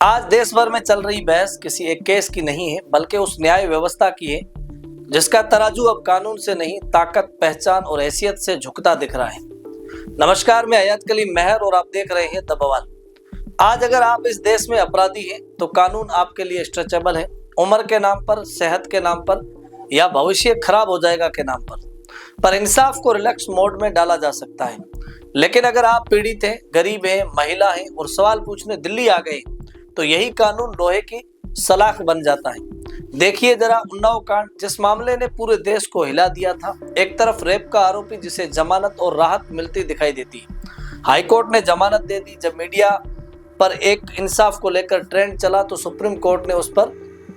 आज देश भर में चल रही बहस किसी एक केस की नहीं है, बल्कि उस न्याय व्यवस्था की है जिसका तराजू अब कानून से नहीं, ताकत, पहचान और हैसियत से झुकता दिख रहा है। नमस्कार, मैं हयात कलीम मेहर और आप देख रहे हैं द बवाल। आज अगर आप इस देश में अपराधी हैं तो कानून आपके लिए स्ट्रेचेबल है, उम्र के नाम पर, सेहत के नाम पर या भविष्य खराब हो जाएगा के नाम पर इंसाफ को रिलैक्स मोड में डाला जा सकता है। लेकिन अगर आप पीड़ित हैं, गरीब हैं, महिला हैं और सवाल पूछने दिल्ली आ गए तो यही कानून लोहे की सलाख बन जाता है। देखिए जरा उन्नाव कांड, जिस मामले ने पूरे देश को हिला दिया था। एक तरफ रेप का आरोपी जिसे जमानत और राहत मिलती दिखाई देती है, हाईकोर्ट ने जमानत दे दी। जब मीडिया पर एक इंसाफ को लेकर ट्रेंड चला तो सुप्रीम कोर्ट ने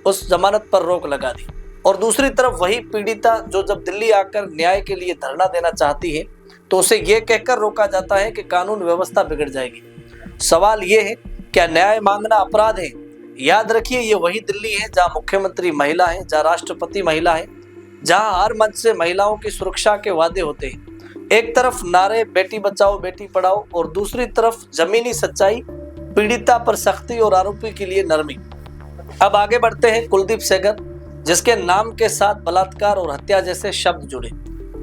उस जमानत पर रोक लगा दी। और दूसरी तरफ वही पीड़िता जो जब दिल्ली आकर न्याय के लिए धरना देना चाहती है तो उसे ये कहकर रोका जाता है कि कानून व्यवस्था बिगड़ जाएगी। सवाल ये है, क्या न्याय मांगना अपराध है? याद रखिए, ये वही दिल्ली है जहां मुख्यमंत्री महिला है, जहां राष्ट्रपति महिला है, जहां हर मंच से महिलाओं की सुरक्षा के वादे होते हैं। एक तरफ नारे बेटी बचाओ बेटी पढ़ाओ और दूसरी तरफ जमीनी सच्चाई, पीड़िता पर सख्ती और आरोपी के लिए नरमी। अब आगे बढ़ते हैं कुलदीप सेंगर, जिसके नाम के साथ बलात्कार और हत्या जैसे शब्द जुड़े।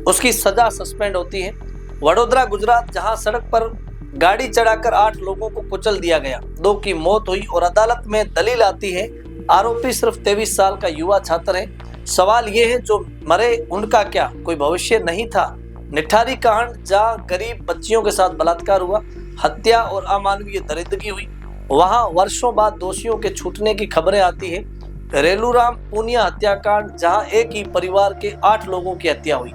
उसकी सजा सस्पेंड होती है। वडोदरा गुजरात, जहां सड़क पर गाड़ी चढ़ाकर 8 लोगों को कुचल दिया गया, 2 की मौत हुई और अदालत में दलील आती है आरोपी सिर्फ 23 साल का युवा छात्र है। सवाल ये है, जो मरे उनका क्या कोई भविष्य नहीं था? निठारी कांड, जहां गरीब बच्चियों के साथ बलात्कार हुआ, हत्या और अमानवीय दरिंदगी हुई, वहां वर्षों बाद दोषियों के छूटने की खबरें आती है। रेलूराम पूनिया हत्याकांड, जहां एक ही परिवार के 8 लोगों की हत्या हुई,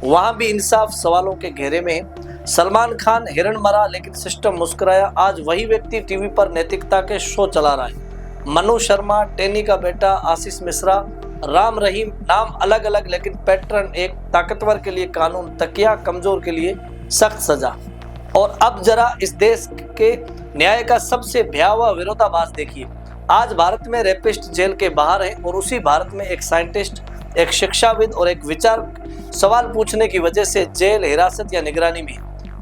वहां भी इंसाफ सवालों के घेरे में है। सलमान खान हिरण मरा लेकिन सिस्टम मुस्कुराया, आज वही व्यक्ति टीवी पर नैतिकता के शो चला रहा है। मनु शर्मा, टेनी का बेटा आशीष मिश्रा, राम रहीम, नाम अलग अलग लेकिन पैटर्न एक। ताकतवर के लिए कानून तकिया, कमजोर के लिए सख्त सजा। और अब जरा इस देश के न्याय का सबसे भयावह विरोधाभास देखिए। आज भारत में रेपिस्ट जेल के बाहर है और उसी भारत में एक साइंटिस्ट, एक शिक्षाविद और एक विचारक सवाल पूछने की वजह से जेल, हिरासत या निगरानी में।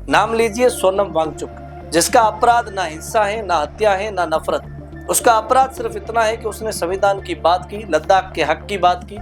नाम लीजिए सोनम वांगचुक, जिसका अपराध ना हिंसा है, ना हत्या है, ना नफरत। उसका अपराध सिर्फ इतना है कि उसने संविधान की बात की, लद्दाख के हक की बात की,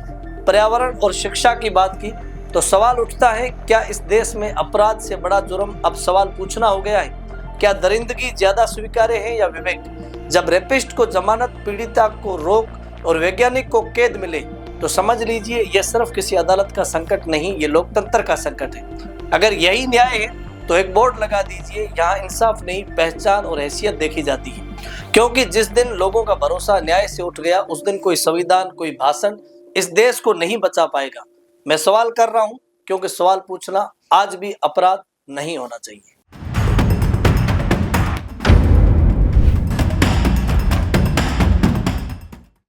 पर्यावरण और शिक्षा की बात की। तो सवाल उठता है, क्या इस देश में अपराध से बड़ा जुर्म अब सवाल पूछना हो गया है? क्या दरिंदगी ज्यादा स्वीकार्य है या विवेक? जब रेपिस्ट को जमानत, पीड़िता को रोक और वैज्ञानिक को कैद मिले तो समझ लीजिए यह सिर्फ किसी अदालत का संकट नहीं, ये लोकतंत्र का संकट है। अगर यही न्याय है तो एक बोर्ड लगा दीजिए, यहाँ इंसाफ नहीं, पहचान और हैसियत देखी जाती है। क्योंकि जिस दिन लोगों का भरोसा न्याय से उठ गया, उस दिन कोई संविधान, कोई भाषण इस देश को नहीं बचा पाएगा। मैं सवाल कर रहा हूँ क्योंकि सवाल पूछना आज भी अपराध नहीं होना चाहिए।